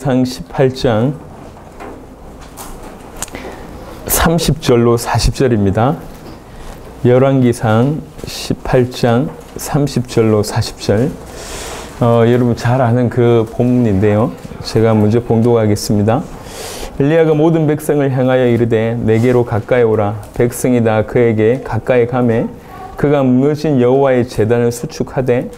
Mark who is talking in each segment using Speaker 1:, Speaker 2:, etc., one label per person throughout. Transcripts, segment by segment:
Speaker 1: 상 18장 30절로 40절입니다. 열왕기상 18장 30절로 40절. 여러분 잘 아는 그 본문인데요. 제가 먼저 봉독하겠습니다. 엘리야가 모든 백성을 향하여 이르되 내게로 가까이 오라. 백성이 다 그에게 가까이 가매 그가 무너진 여호와의 제단을 수축하되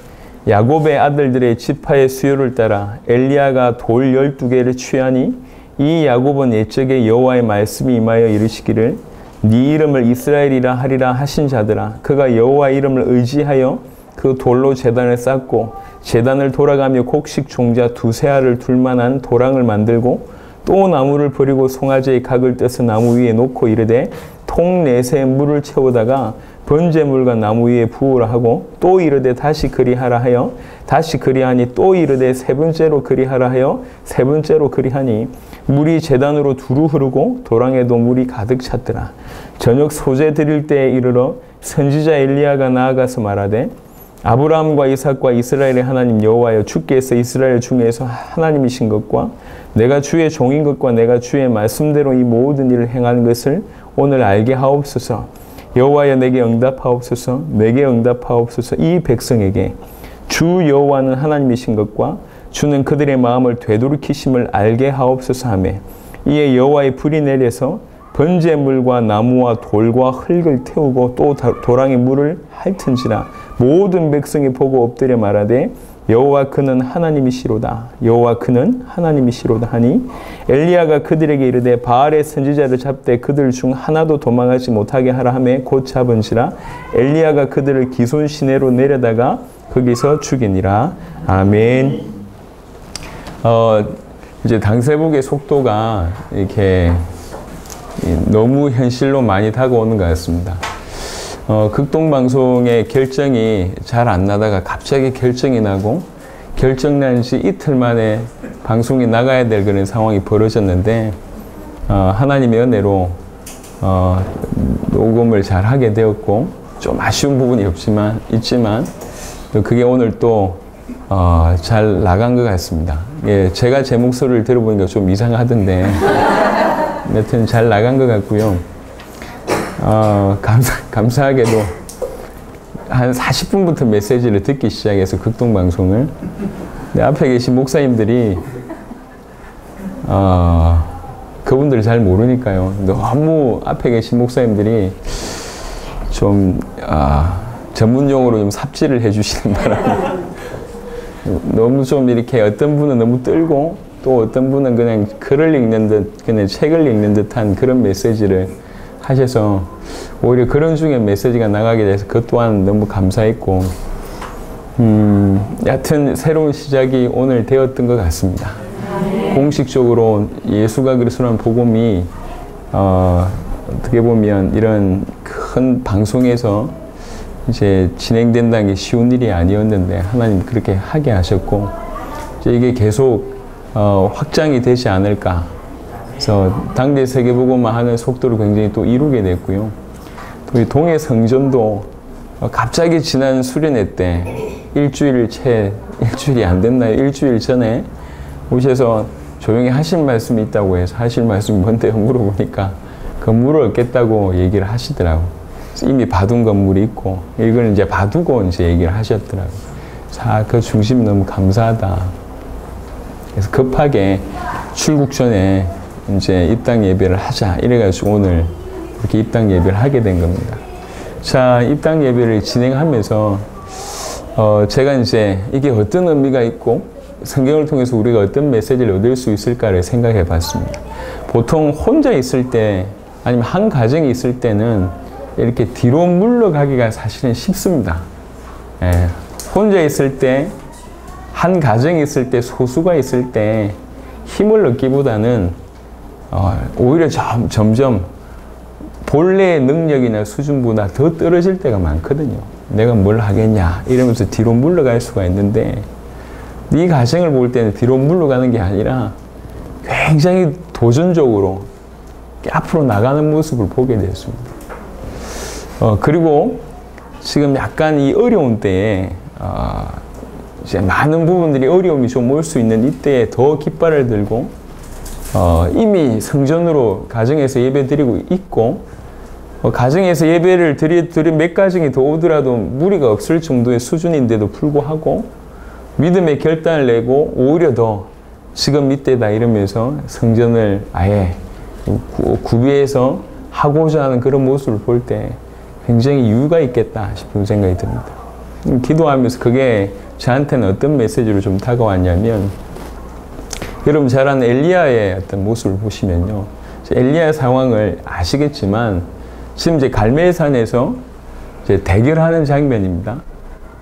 Speaker 1: 야곱의 아들들의 지파의 수요를 따라 엘리야가 돌 12개를 취하니 이 야곱은 옛적에 여호와의 말씀이 임하여 이르시기를 네 이름을 이스라엘이라 하리라 하신 자들아, 그가 여호와 이름을 의지하여 그 돌로 제단을 쌓고 제단을 돌아가며 곡식 종자 두세 알을 둘 만한 도랑을 만들고 또 나무를 버리고 송아지의 각을 떼서 나무 위에 놓고 이르되 통 넷에 물을 채우다가 번제물과 나무 위에 부으라 하고 또 이르되 다시 그리하라 하여 다시 그리하니 또 이르되 세 번째로 그리하라 하여 세 번째로 그리하니 물이 제단으로 두루 흐르고 도랑에도 물이 가득 찼더라. 저녁 소재 드릴 때에 이르러 선지자 엘리야가 나아가서 말하되 아브라함과 이삭과 이스라엘의 하나님 여호와여, 주께서 이스라엘 중에서 하나님이신 것과 내가 주의 종인 것과 내가 주의 말씀대로 이 모든 일을 행하는 것을 오늘 알게 하옵소서. 여호와여, 내게 응답하옵소서. 내게 응답하옵소서. 이 백성에게 주 여호와는 하나님이신 것과 주는 그들의 마음을 되돌이키심을 알게 하옵소서 하매 이에 여호와의 불이 내려서 번제물과 나무와 돌과 흙을 태우고 또 도랑에 물을 핥은지라 모든 백성이 보고 엎드려 말하되 여호와 그는 하나님이시로다. 여호와 그는 하나님이시로다 하니 엘리야가 그들에게 이르되 바알의 선지자를 잡되 그들 중 하나도 도망하지 못하게 하라 하매 곧 잡은지라 엘리야가 그들을 기손 시내로 내려다가 거기서 죽이니라. 아멘. 이제 당세복의 속도가 이렇게 너무 현실로 많이 다가오는 것 같습니다. 극동방송의 결정이 잘 안 나다가 갑자기 결정이 나고 결정난 지 이틀 만에 방송이 나가야 될 그런 상황이 벌어졌는데 하나님의 은혜로 녹음을 잘 하게 되었고 좀 아쉬운 부분이 있지만 또 그게 오늘 또 잘 나간 것 같습니다. 예, 제가 제 목소리를 들어보니까 좀 이상하던데 여튼 잘 나간 것 같고요. 감사하게도 한 40분부터 메시지를 듣기 시작해서 극동방송을 앞에 계신 목사님들이 그분들 잘 모르니까요. 너무 앞에 계신 목사님들이 좀 전문용어로 좀 삽질을 해주시는 바람에 너무 좀 이렇게 어떤 분은 너무 떨고 또 어떤 분은 그냥 글을 읽는 듯 그냥 책을 읽는 듯한 그런 메시지를 하셔서 오히려 그런 중에 메시지가 나가게 돼서 그것 또한 너무 감사했고 여하튼 새로운 시작이 오늘 되었던 것 같습니다. 공식적으로 예수가 그리스도라는 복음이 어떻게 보면 이런 큰 방송에서 이제 진행된다는 게 쉬운 일이 아니었는데 하나님 그렇게 하게 하셨고 이제 이게 계속 확장이 되지 않을까. 그래서 당대 세계복음화 하는 속도를 굉장히 또 이루게 됐고요. 또 이 동해 성전도 갑자기 지난 수련회 때 일주일이 안 됐나요? 일주일 전에 오셔서 조용히 하실 말씀이 있다고 해서 하실 말씀이 뭔데요? 물어보니까 건물을 얻겠다고 얘기를 하시더라고요. 이미 봐둔 건물이 있고 이걸 이제 봐두고 이제 얘기를 하셨더라고요. 자, 그 중심이 너무 감사하다. 그래서 급하게 출국 전에 이제 입당 예배를 하자 이래가지고 오늘 이렇게 입당 예배를 하게 된 겁니다. 자, 입당 예배를 진행하면서 제가 이제 이게 어떤 의미가 있고 성경을 통해서 우리가 어떤 메시지를 얻을 수 있을까를 생각해 봤습니다. 보통 혼자 있을 때 아니면 한 가정이 있을 때는 이렇게 뒤로 물러가기가 사실은 쉽습니다. 예, 혼자 있을 때 한 가정이 있을 때 소수가 있을 때 힘을 얻기보다는 오히려 점점 본래의 능력이나 수준보다 더 떨어질 때가 많거든요. 내가 뭘 하겠냐 이러면서 뒤로 물러갈 수가 있는데 이 가정을 볼 때는 뒤로 물러가는 게 아니라 굉장히 도전적으로 앞으로 나가는 모습을 보게 됐습니다. 그리고 지금 약간 이 어려운 때에 이제 많은 부분들이 어려움이 좀 올 수 있는 이때에 더 깃발을 들고 이미 성전으로 가정에서 예배 드리고 있고 가정에서 예배를 드린 몇 가정이 더 오더라도 무리가 없을 정도의 수준인데도 불구하고 믿음의 결단을 내고 오히려 더 지금 이때다 이러면서 성전을 아예 구비해서 하고자 하는 그런 모습을 볼 때 굉장히 이유가 있겠다 싶은 생각이 듭니다. 기도하면서 그게 저한테는 어떤 메시지로 좀 다가왔냐면 여러분 잘 아는 엘리야의 어떤 모습을 보시면요. 엘리야의 상황을 아시겠지만 지금 이제 갈멜산에서 이제 대결하는 장면입니다.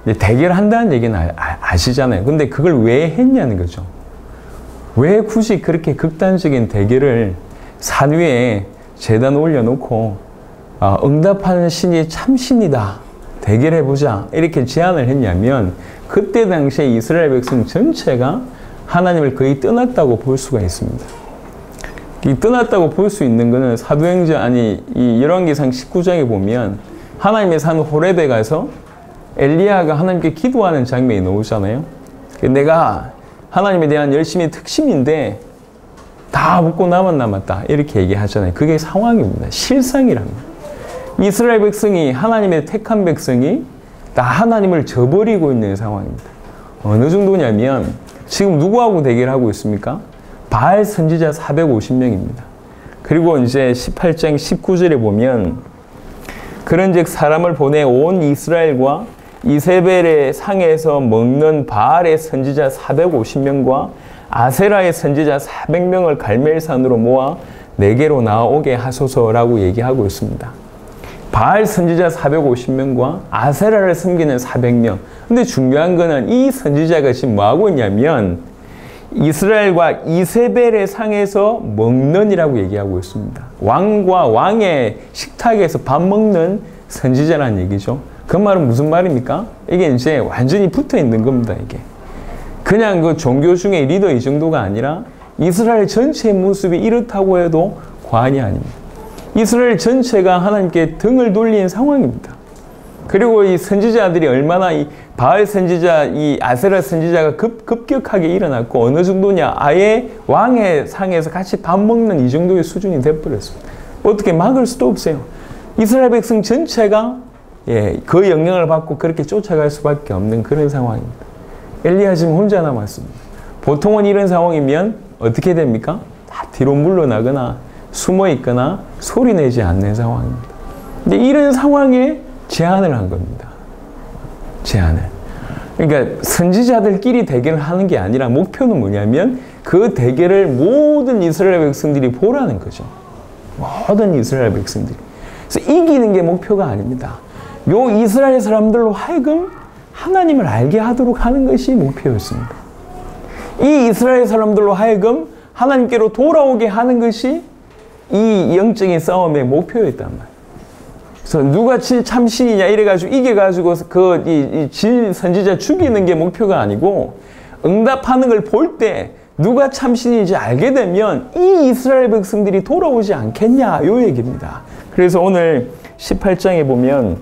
Speaker 1: 이제 대결한다는 얘기는 아시잖아요. 근데 그걸 왜 했냐는 거죠. 왜 굳이 그렇게 극단적인 대결을 산 위에 제단 올려놓고 응답하는 신이 참 신이다. 대결해보자. 이렇게 제안을 했냐면 그때 당시에 이스라엘 백성 전체가 하나님을 거의 떠났다고 볼 수가 있습니다. 이 떠났다고 볼 수 있는 것은 사도행전 이 열왕기상 19장에 보면 하나님의 산 호렙에 가서 엘리야가 하나님께 기도하는 장면이 나오잖아요. 내가 하나님에 대한 열심히 특심인데 다 묻고 나만 남았다. 이렇게 얘기하잖아요. 그게 상황입니다. 실상이랍니다. 이스라엘 백성이 하나님의 택한 백성이 다 하나님을 저버리고 있는 상황입니다. 어느 정도냐면 지금 누구하고 대결하고 있습니까? 바알 선지자 450명입니다. 그리고 이제 18장 19절에 보면 그런즉 사람을 보내 온 이스라엘과 이세벨의 상에서 먹는 바알의 선지자 450명과 아세라의 선지자 400명을 갈멜산으로 모아 내게로 나오게 하소서라고 얘기하고 있습니다. 바알 선지자 450명과 아세라를 섬기는 400명. 근데 중요한 거는 이 선지자가 지금 뭐하고 있냐면 이스라엘과 이세벨의 상에서 먹는이라고 얘기하고 있습니다. 왕과 왕의 식탁에서 밥 먹는 선지자라는 얘기죠. 그 말은 무슨 말입니까? 이게 이제 완전히 붙어 있는 겁니다, 이게. 그냥 그 종교 중에 리더 이 정도가 아니라 이스라엘 전체의 모습이 이렇다고 해도 과언이 아닙니다. 이스라엘 전체가 하나님께 등을 돌린 상황입니다. 그리고 이 선지자들이 얼마나 이 바알 선지자, 이 아세라 선지자가 급격하게 일어났고 어느 정도냐, 아예 왕의 상에서 같이 밥 먹는 이 정도의 수준이 되어버렸습니다. 어떻게 막을 수도 없어요. 이스라엘 백성 전체가 그 영향을 받고 그렇게 쫓아갈 수밖에 없는 그런 상황입니다. 엘리야 지금 혼자 남았습니다. 보통은 이런 상황이면 어떻게 됩니까? 다 뒤로 물러나거나 숨어 있거나 소리 내지 않는 상황입니다. 근데 이런 상황에 제안을 한 겁니다. 제안을. 그러니까 선지자들끼리 대결을 하는 게 아니라 목표는 뭐냐면 그 대결을 모든 이스라엘 백성들이 보라는 거죠. 모든 이스라엘 백성들이. 그래서 이기는 게 목표가 아닙니다. 요 이스라엘 사람들로 하여금 하나님을 알게 하도록 하는 것이 목표였습니다. 이 이스라엘 사람들로 하여금 하나님께로 돌아오게 하는 것이 이 영적인 싸움의 목표였단 말이에요. 그래서 누가 참신이냐 이래가지고 이겨가지고 진 선지자 죽이는 게 목표가 아니고 응답하는 걸 볼 때 누가 참신인지 알게 되면 이 이스라엘 백성들이 돌아오지 않겠냐 요 얘기입니다. 그래서 오늘 18장에 보면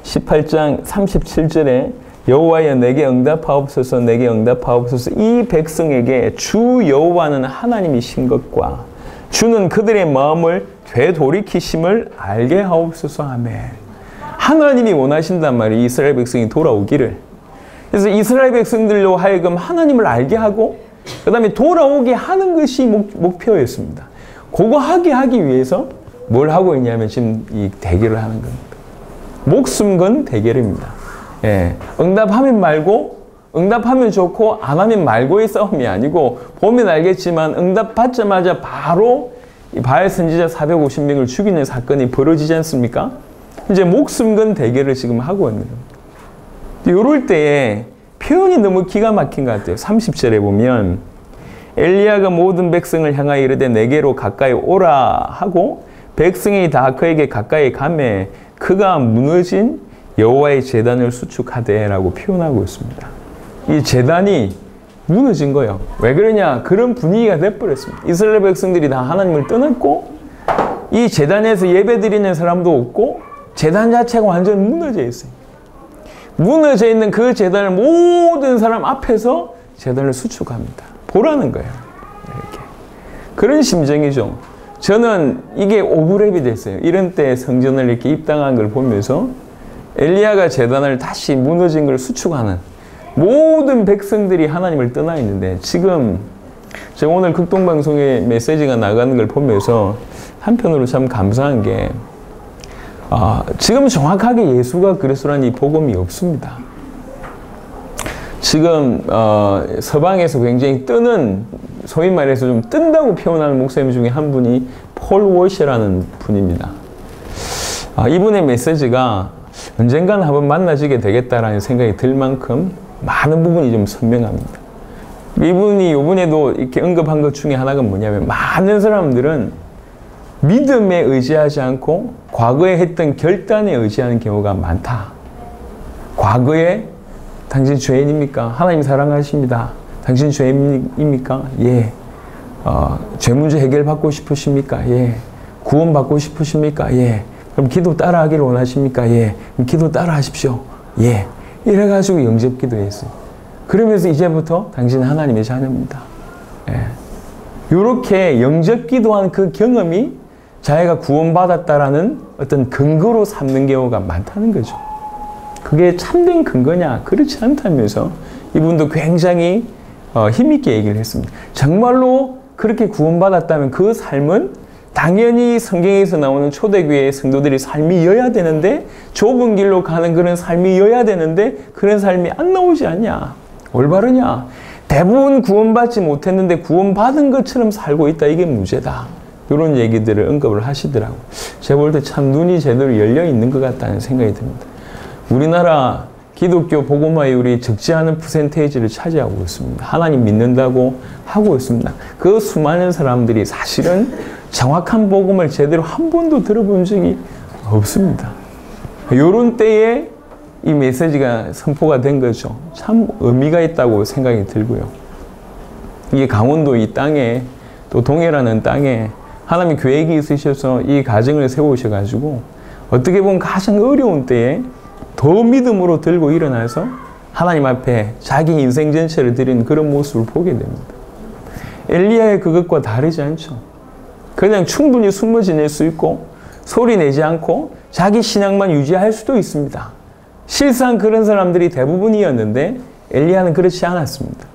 Speaker 1: 18장 37절에 여호와여 내게 응답하옵소서 내게 응답하옵소서 이 백성에게 주 여호와는 하나님이신 것과 주는 그들의 마음을 되돌이키심을 알게 하옵소서 하며 하나님이 원하신단 말이에요. 이스라엘 백성이 돌아오기를. 그래서 이스라엘 백성들로 하여금 하나님을 알게 하고 그 다음에 돌아오게 하는 것이 목표였습니다. 그거 하기 위해서 뭘 하고 있냐면 지금 이 대결을 하는 겁니다. 목숨 건 대결입니다. 응답하면 말고 응답하면 좋고 안 하면 말고의 싸움이 아니고 보면 알겠지만 응답 받자마자 바로 이 바알 선지자 450명을 죽이는 사건이 벌어지지 않습니까? 이제 목숨 건 대결을 지금 하고 있는 겁니다. 이럴 때에 표현이 너무 기가 막힌 것 같아요. 30절에 보면 엘리야가 모든 백성을 향하여 이르되 내게로 가까이 오라 하고 백성이 다 그에게 가까이 가매 그가 무너진 여호와의 제단을 수축하되라고 표현하고 있습니다. 이 제단이 무너진 거예요. 왜 그러냐? 그런 분위기가 돼버렸습니다. 이스라엘 백성들이 다 하나님을 떠났고 이 제단에서 예배 드리는 사람도 없고 제단 자체가 완전 무너져 있어요. 무너져 있는 그 제단을 모든 사람 앞에서 제단을 수축합니다. 보라는 거예요. 이렇게. 그런 심정이죠. 저는 이게 오브랩이 됐어요. 이런 때 성전을 이렇게 입당한 걸 보면서 엘리야가 제단을 다시 무너진 걸 수축하는 모든 백성들이 하나님을 떠나 있는데, 지금 제가 오늘 극동방송에 메시지가 나가는 걸 보면서 한편으로 참 감사한 게, 지금 정확하게 예수가 그리스도라는 이 복음이 없습니다. 지금 서방에서 굉장히 뜨는, 소위 말해서 좀 뜬다고 표현하는 목사님 중에 한 분이 폴 워시라는 분입니다. 이분의 메시지가 언젠가는 한번 만나지게 되겠다라는 생각이 들 만큼 많은 부분이 좀 선명합니다. 이분이 이번에도 이렇게 언급한 것 중에 하나가 뭐냐면, 많은 사람들은 믿음에 의지하지 않고 과거에 했던 결단에 의지하는 경우가 많다. 과거에 당신 죄인입니까? 하나님 사랑하십니다. 당신 죄인입니까? 예. 죄 문제 해결받고 싶으십니까? 예. 구원받고 싶으십니까? 예. 그럼 기도 따라 하기를 원하십니까? 예. 그럼 기도 따라 하십시오. 예. 이래가지고 영접 기도했어요. 그러면서 이제부터 당신은 하나님의 자녀입니다. 예. 이렇게 영접 기도한 그 경험이 자기가 구원받았다라는 어떤 근거로 삼는 경우가 많다는 거죠. 그게 참된 근거냐? 그렇지 않다면서 이분도 굉장히 힘있게 얘기를 했습니다. 정말로 그렇게 구원받았다면 그 삶은 당연히 성경에서 나오는 초대교회의 성도들의 삶이어야 되는데, 좁은 길로 가는 그런 삶이어야 되는데 그런 삶이 안 나오지 않냐? 올바르냐? 대부분 구원받지 못했는데 구원받은 것처럼 살고 있다. 이게 문제다. 이런 얘기들을 언급을 하시더라고요. 제가 볼 때 참 눈이 제대로 열려 있는 것 같다는 생각이 듭니다. 우리나라 기독교 복음화율이 적지 않은 퍼센테이지를 차지하고 있습니다. 하나님 믿는다고 하고 있습니다. 그 수많은 사람들이 사실은 정확한 복음을 제대로 한 번도 들어본 적이 없습니다. 이런 때에 이 메시지가 선포가 된 거죠. 참 의미가 있다고 생각이 들고요. 이게 강원도 이 땅에, 또 동해라는 땅에 하나님의 계획이 있으셔서 이 가정을 세우셔가지고 어떻게 보면 가장 어려운 때에 더 믿음으로 들고 일어나서 하나님 앞에 자기 인생 전체를 드리는 그런 모습을 보게 됩니다. 엘리야의 그것과 다르지 않죠. 그냥 충분히 숨어 지낼 수 있고 소리 내지 않고 자기 신앙만 유지할 수도 있습니다. 실상 그런 사람들이 대부분이었는데 엘리야는 그렇지 않았습니다.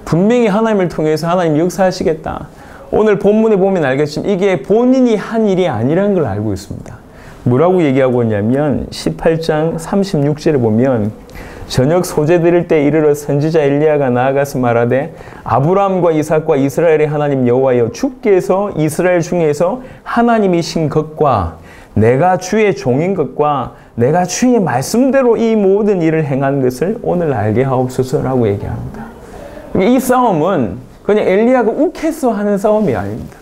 Speaker 1: 분명히 하나님을 통해서 하나님 역사하시겠다. 오늘 본문에 보면 알겠지만 이게 본인이 한 일이 아니라는 걸 알고 있습니다. 뭐라고 얘기하고 있냐면 18장 36절에 보면, 저녁 소재 드릴 때 이르러 선지자 엘리야가 나아가서 말하되, 아브라함과 이삭과 이스라엘의 하나님 여호와여, 주께서 이스라엘 중에서 하나님이신 것과 내가 주의 종인 것과 내가 주의 말씀대로 이 모든 일을 행한 것을 오늘 알게 하옵소서라고 얘기합니다. 이 싸움은 그냥 엘리야가 욱해서 하는 싸움이 아닙니다.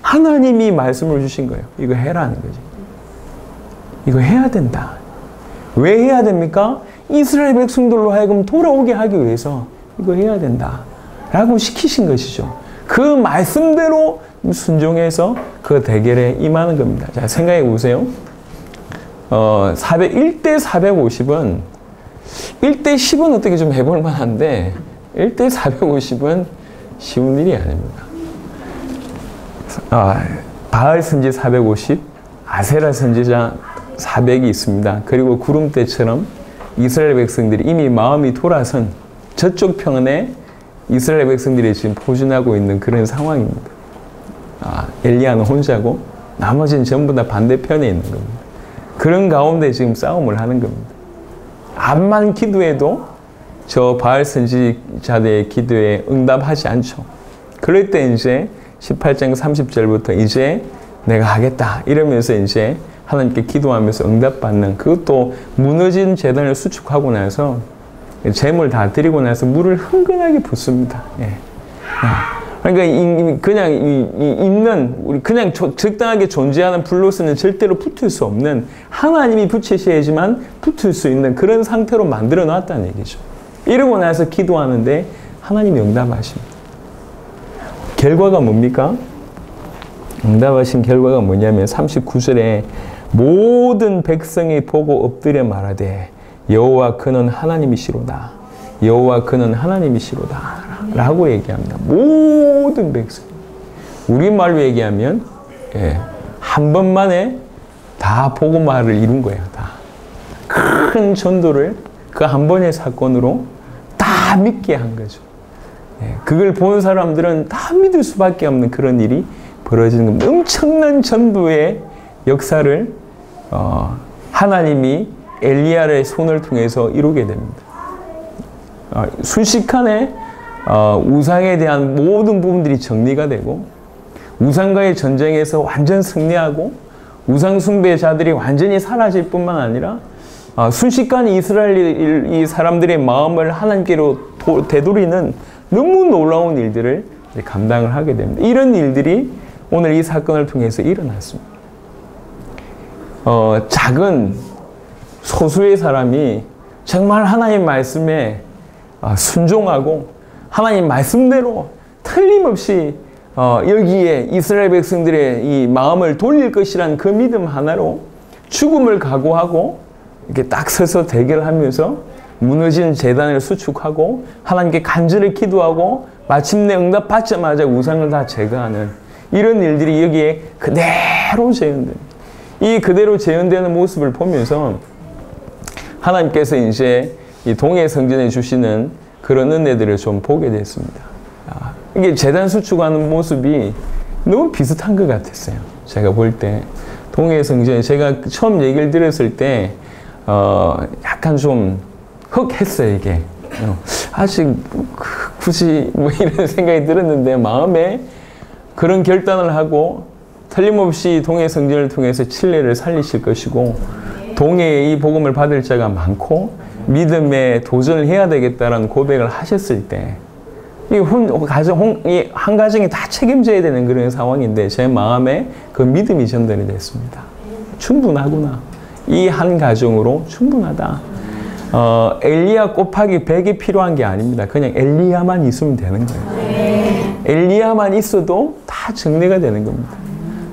Speaker 1: 하나님이 말씀을 주신 거예요. 이거 해라는 거죠. 이거 해야 된다. 왜 해야 됩니까? 이스라엘 백성들로 하여금 돌아오게 하기 위해서 이거 해야 된다 라고 시키신 것이죠. 그 말씀대로 순종해서 그 대결에 임하는 겁니다. 자, 생각해 보세요. 1대 450은 1대 10은 어떻게 좀 해볼 만한데 1대 450은 쉬운 일이 아닙니다. 바알 선지 450, 아세라 선지자 400이 있습니다. 그리고 구름대처럼 이스라엘 백성들이 이미 마음이 돌아선 저쪽 편에 이스라엘 백성들이 지금 포진하고 있는 그런 상황입니다. 엘리야는 혼자고 나머지는 전부 다 반대편에 있는 겁니다. 그런 가운데 지금 싸움을 하는 겁니다. 암만 기도해도 저 바알 선지자들의 기도에 응답하지 않죠. 그럴 때 이제 18장 30절부터 이제 내가 하겠다 이러면서 이제 하나님께 기도하면서 응답받는, 그것도 무너진 제단을 수축하고 나서 재물 다 드리고 나서 물을 흥건하게 붓습니다. 예. 그러니까 그냥 있는 우리 그냥 적당하게 존재하는 블로스는 절대로 붙을 수 없는, 하나님이 붙이셔야지만 붙을 수 있는 그런 상태로 만들어 놨다는 얘기죠. 이러고 나서 기도하는데 하나님이 응답하십니다. 결과가 뭡니까? 응답하신 결과가 뭐냐면 39절에 모든 백성이 보고 엎드려 말하되 여호와 그는 하나님이시로다. 여호와 그는 하나님이시로다. 라고 얘기합니다. 모든 백성. 우리말로 얘기하면 한 번만에 다 복음화를 이룬 거예요. 다. 큰 전도를 그 한 번의 사건으로 다 믿게 한 거죠. 그걸 본 사람들은 다 믿을 수밖에 없는 그런 일이 벌어지는 겁니다. 엄청난 전도의 역사를 하나님이 엘리야의 손을 통해서 이루게 됩니다. 순식간에 우상에 대한 모든 부분들이 정리가 되고 우상과의 전쟁에서 완전 승리하고 우상 숭배자들이 완전히 사라질 뿐만 아니라 순식간에 이스라엘 이 사람들의 마음을 하나님께로 되돌리는 너무 놀라운 일들을 감당을 하게 됩니다. 이런 일들이 오늘 이 사건을 통해서 일어났습니다. 작은 소수의 사람이 정말 하나님 말씀에 순종하고 하나님 말씀대로 틀림없이 여기에 이스라엘 백성들의 이 마음을 돌릴 것이란 그 믿음 하나로 죽음을 각오하고 이렇게 딱 서서 대결하면서 무너진 제단을 수축하고 하나님께 간절히 기도하고 마침내 응답받자마자 우상을 다 제거하는 이런 일들이 여기에 그대로 재현됩니다. 이 그대로 재현되는 모습을 보면서 하나님께서 이제 이 동해 성전에 주시는 그런 은혜들을 좀 보게 됐습니다. 이게 제단 수축하는 모습이 너무 비슷한 것 같았어요. 제가 볼 때 동해 성전에 제가 처음 얘기를 들었을 때 약간 좀 흑했어요. 이게 아직 굳이 뭐 이런 생각이 들었는데 마음에 그런 결단을 하고 틀림없이 동해 성전을 통해서 칠레를 살리실 것이고 동해에 이 복음을 받을 자가 많고 믿음에 도전을 해야 되겠다라는 고백을 하셨을 때 한 가정이 다 책임져야 되는 그런 상황인데 제 마음에 그 믿음이 전달이 됐습니다. 충분하구나. 이 한 가정으로 충분하다. 엘리야 곱하기 100이 필요한 게 아닙니다. 그냥 엘리야만 있으면 되는 거예요. 엘리야만 있어도 다 정리가 되는 겁니다.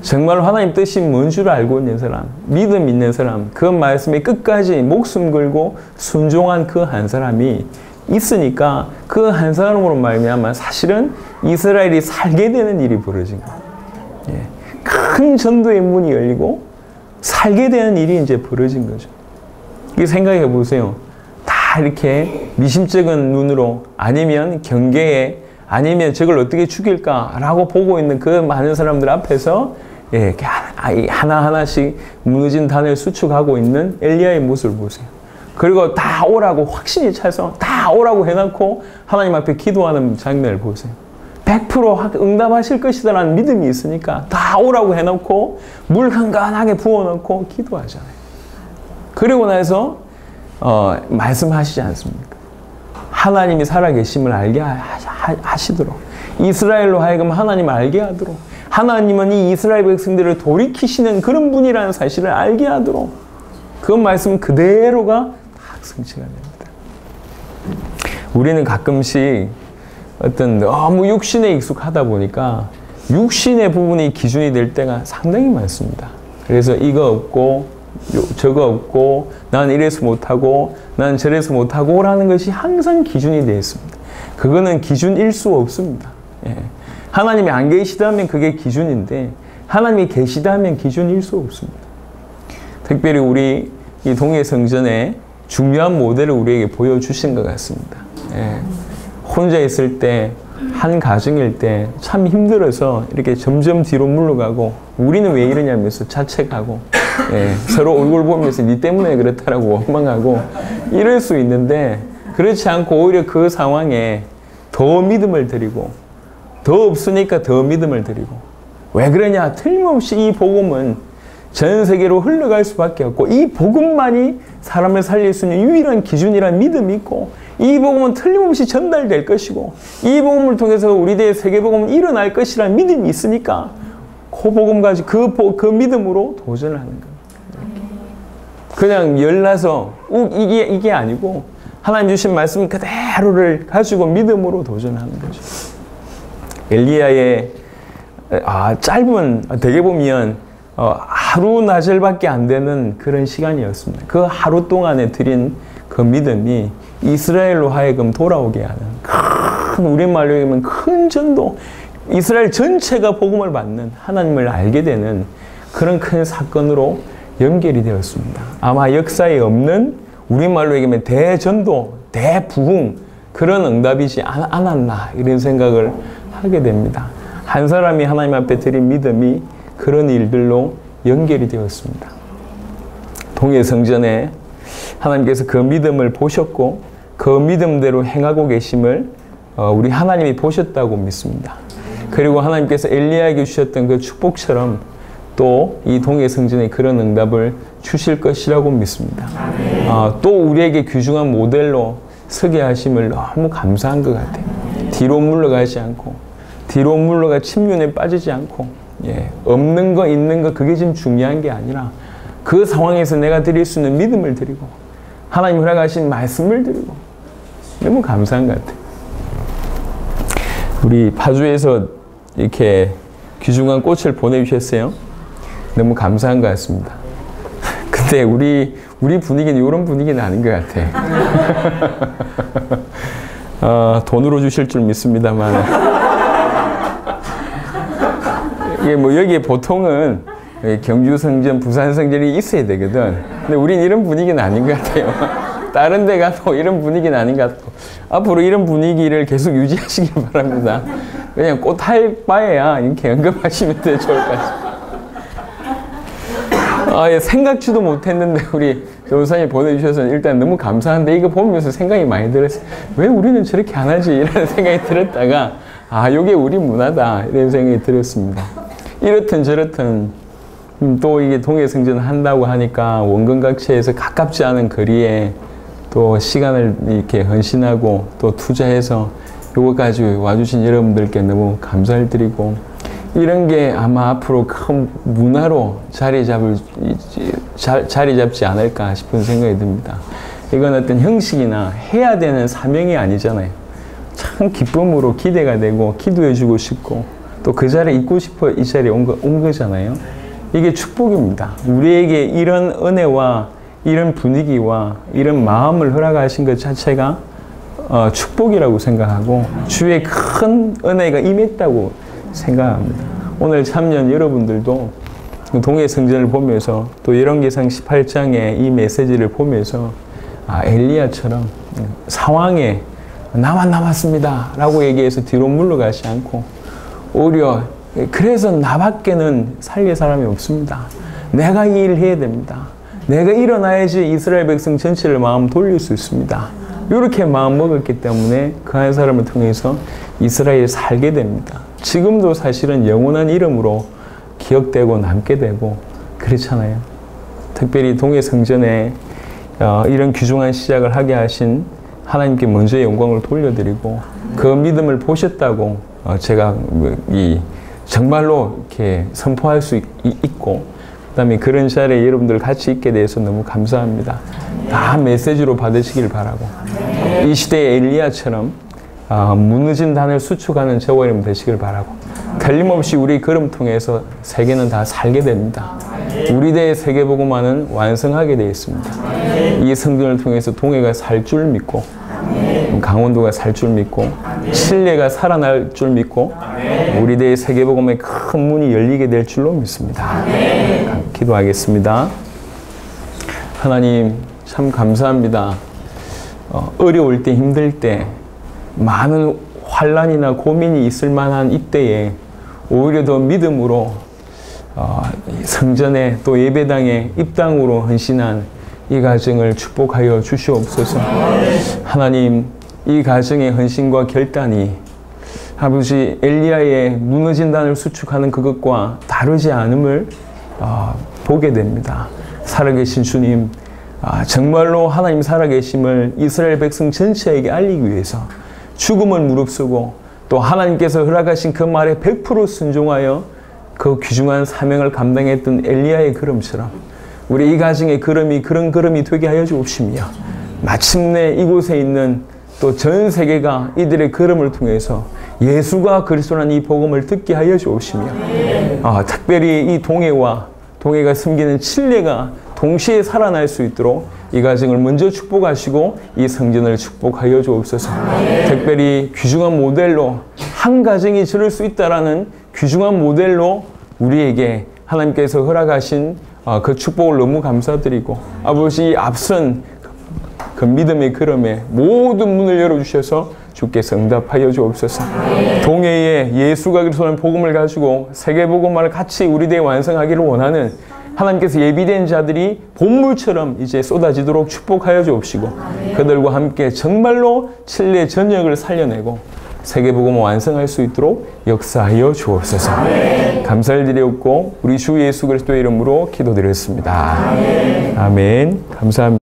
Speaker 1: 정말 하나님 뜻이 뭔 줄 알고 있는 사람, 믿음 있는 사람, 그 말씀에 끝까지 목숨 걸고 순종한 그 한 사람이 있으니까 그 한 사람으로 말미암아 사실은 이스라엘이 살게 되는 일이 벌어진 거예요. 큰 전도의 문이 열리고 살게 되는 일이 이제 벌어진 거죠. 이 생각해 보세요. 다 이렇게 미심쩍은 눈으로 아니면 경계에 아니면 저걸 어떻게 죽일까라고 보고 있는 그 많은 사람들 앞에서 이렇게 하나하나씩 무너진 단을 수축하고 있는 엘리야의 모습을 보세요. 그리고 다 오라고 확신이 차서 다 오라고 해놓고 하나님 앞에 기도하는 장면을 보세요. 100% 응답하실 것이다라는 믿음이 있으니까 다 오라고 해놓고 물 한간하게 부어놓고 기도하잖아요. 그리고 나서 말씀하시지 않습니까? 하나님이 살아계심을 알게 하시도록 이스라엘로 하여금 하나님을 알게 하도록 하나님은 이 이스라엘 백성들을 돌이키시는 그런 분이라는 사실을 알게 하도록 그 말씀 그대로가 다 성취가 됩니다. 우리는 가끔씩 어떤 너무 육신에 익숙하다 보니까 육신의 부분이 기준이 될 때가 상당히 많습니다. 그래서 이거 없고 저거 없고 난 이래서 못하고 난 저래서 못하고 라는 것이 항상 기준이 되어 있습니다. 그거는 기준일 수 없습니다. 하나님이 안 계시다면 그게 기준인데 하나님이 계시다면 기준일 수 없습니다. 특별히 우리 이 동해 성전에 중요한 모델을 우리에게 보여주신 것 같습니다. 혼자 있을 때, 한 가정일 때 참 힘들어서 이렇게 점점 뒤로 물러가고 우리는 왜 이러냐면서 자책하고 서로 얼굴 보면서 니 때문에 그렇다라고 원망하고 이럴 수 있는데 그렇지 않고 오히려 그 상황에 더 믿음을 드리고 더 없으니까 더 믿음을 드리고 왜 그러냐? 틀림없이 이 복음은 전 세계로 흘러갈 수밖에 없고 이 복음만이 사람을 살릴 수 있는 유일한 기준이란 믿음이 있고 이 복음은 틀림없이 전달될 것이고 이 복음을 통해서 우리 대의 세계복음은 일어날 것이라는 믿음이 있으니까 그 복음 가지고 그 믿음으로 도전을 하는 겁니다. 그냥 열나서 이게 아니고 하나님 주신 말씀 그대로를 가지고 믿음으로 도전하는 거죠. 엘리야의 짧은 되게 보면 하루 나절밖에 안 되는 그런 시간이었습니다. 그 하루 동안에 드린 그 믿음이 이스라엘로 하여금 돌아오게 하는 큰, 우리말로 얘기하면 큰 전도, 이스라엘 전체가 복음을 받는, 하나님을 알게 되는 그런 큰 사건으로 연결이 되었습니다. 아마 역사에 없는, 우리말로 얘기하면 대전도, 대부흥, 그런 응답이지 않았나 이런 생각을 하게 됩니다. 한 사람이 하나님 앞에 드린 믿음이 그런 일들로 연결이 되었습니다. 동해성전에 하나님께서 그 믿음을 보셨고 그 믿음대로 행하고 계심을 우리 하나님이 보셨다고 믿습니다. 그리고 하나님께서 엘리야에게 주셨던 그 축복처럼 또 이 동해성전에 그런 응답을 주실 것이라고 믿습니다. 또 우리에게 귀중한 모델로 서게 하심을 너무 감사한 것 같아요. 뒤로 물러가지 않고, 뒤로 물러가 침륜에 빠지지 않고, 없는 거 있는 거 그게 지금 중요한 게 아니라 그 상황에서 내가 드릴 수 있는 믿음을 드리고 하나님 허락하신 말씀을 드리고, 너무 감사한 것 같아요. 우리 파주에서 이렇게 귀중한 꽃을 보내주셨어요. 너무 감사한 것 같습니다. 근데 우리 분위기는 이런 분위기는 아닌 것 같아. 돈으로 주실 줄 믿습니다만. 이게 뭐 여기에 보통은 경주 성전, 부산 성전이 있어야 되거든. 근데 우린 이런 분위기는 아닌 것 같아요. 다른 데 가도 이런 분위기는 아닌 것 같고, 앞으로 이런 분위기를 계속 유지하시기 바랍니다. 그냥 꽃 할 바에야 이렇게 언급하시면 더 좋을 것 같습니다. 생각지도 못했는데 우리 교사님 보내주셔서 일단 너무 감사한데, 이거 보면서 생각이 많이 들었어요. 왜 우리는 저렇게 안 하지? 이런 생각이 들었다가 이게 우리 문화다 이런 생각이 들었습니다. 이렇든 저렇든 또 이게 동해성전 한다고 하니까 원근각체에서 가깝지 않은 거리에 또 시간을 이렇게 헌신하고 또 투자해서 요거까지 와주신 여러분들께 너무 감사를 드리고, 이런 게 아마 앞으로 큰 문화로 자리 잡지 않을까 싶은 생각이 듭니다. 이건 어떤 형식이나 해야 되는 사명이 아니잖아요. 참 기쁨으로 기대가 되고 기도해주고 싶고 또 그 자리에 있고 싶어 이 자리에 온 거잖아요. 이게 축복입니다. 우리에게 이런 은혜와 이런 분위기와 이런 마음을 허락하신 것 자체가 축복이라고 생각하고 주의 큰 은혜가 임했다고 생각합니다. 오늘 참여한 여러분들도 동해성전을 보면서 또 열왕기상 18장의 이 메시지를 보면서 엘리야처럼 상황에 나만 남았습니다 라고 얘기해서 뒤로 물러가지 않고, 오히려 그래서 나밖에는 살릴 사람이 없습니다. 내가 이 일을 해야 됩니다. 내가 일어나야지 이스라엘 백성 전체를 마음 돌릴 수 있습니다. 이렇게 마음 먹었기 때문에 그 한 사람을 통해서 이스라엘이 살게 됩니다. 지금도 사실은 영원한 이름으로 기억되고 남게 되고 그렇잖아요. 특별히 동해성전에 이런 귀중한 시작을 하게 하신 하나님께 먼저 영광을 돌려드리고 그 믿음을 보셨다고 제가 정말로 이렇게 선포할 수 있고, 그 다음에 그런 자리에 여러분들 같이 있게 돼서 너무 감사합니다. 다 메시지로 받으시길 바라고, 이 시대의 엘리야처럼 무너진 단을 수축하는 저와 여러분 되시길 바라고, 틀림없이 우리 걸음 통해서 세계는 다 살게 됩니다. 우리 대의 세계복음화는 완성하게 되어 있습니다. 이 성전을 통해서 동해가 살 줄 믿고, 강원도가 살 줄 믿고, 신뢰가 살아날 줄 믿고, 우리 대의 세계복음의 큰 문이 열리게 될 줄로 믿습니다. 기도하겠습니다. 하나님 참 감사합니다. 어려울 때, 힘들 때, 많은 환난이나 고민이 있을 만한 이때에 오히려 더 믿음으로 성전에 또 예배당에 입당으로 헌신한 이 가정을 축복하여 주시옵소서. 하나님, 이 가정의 헌신과 결단이 아버지 엘리야의 무너진 단을 수축하는 그것과 다르지 않음을 보게 됩니다. 살아계신 주님, 정말로 하나님 살아계심을 이스라엘 백성 전체에게 알리기 위해서 죽음을 무릅쓰고 또 하나님께서 허락하신 그 말에 100% 순종하여 그 귀중한 사명을 감당했던 엘리야의 걸음처럼 우리 이 가정의 걸음이 그런 걸음이 되게 하여 주옵시며, 마침내 이곳에 있는 또 전 세계가 이들의 걸음을 통해서 예수가 그리스도라는 이 복음을 듣게 하여 주옵시며, 특별히 이 동해가 숨기는 칠레가 동시에 살아날 수 있도록 이 가정을 먼저 축복하시고 이 성전을 축복하여 주옵소서. 특별히 귀중한 모델로 한 가정이 저럴 수 있다라는 귀중한 모델로 우리에게 하나님께서 허락하신 그 축복을 너무 감사드리고 아버지 앞선 그 믿음의 걸음에 모든 문을 열어주셔서 주께서 응답하여 주옵소서. 동해에 예수가 그리스도라는 복음을 가지고 세계복음화를 같이 우리 대에 완성하기를 원하는 하나님께서 예비된 자들이 본물처럼 이제 쏟아지도록 축복하여 주옵시고 그들과 함께 정말로 칠레 전역을 살려내고 세계복음을 완성할 수 있도록 역사하여 주옵소서. 감사를 드렸고 우리 주 예수 그리스도의 이름으로 기도드렸습니다. 아멘. 감사합니다.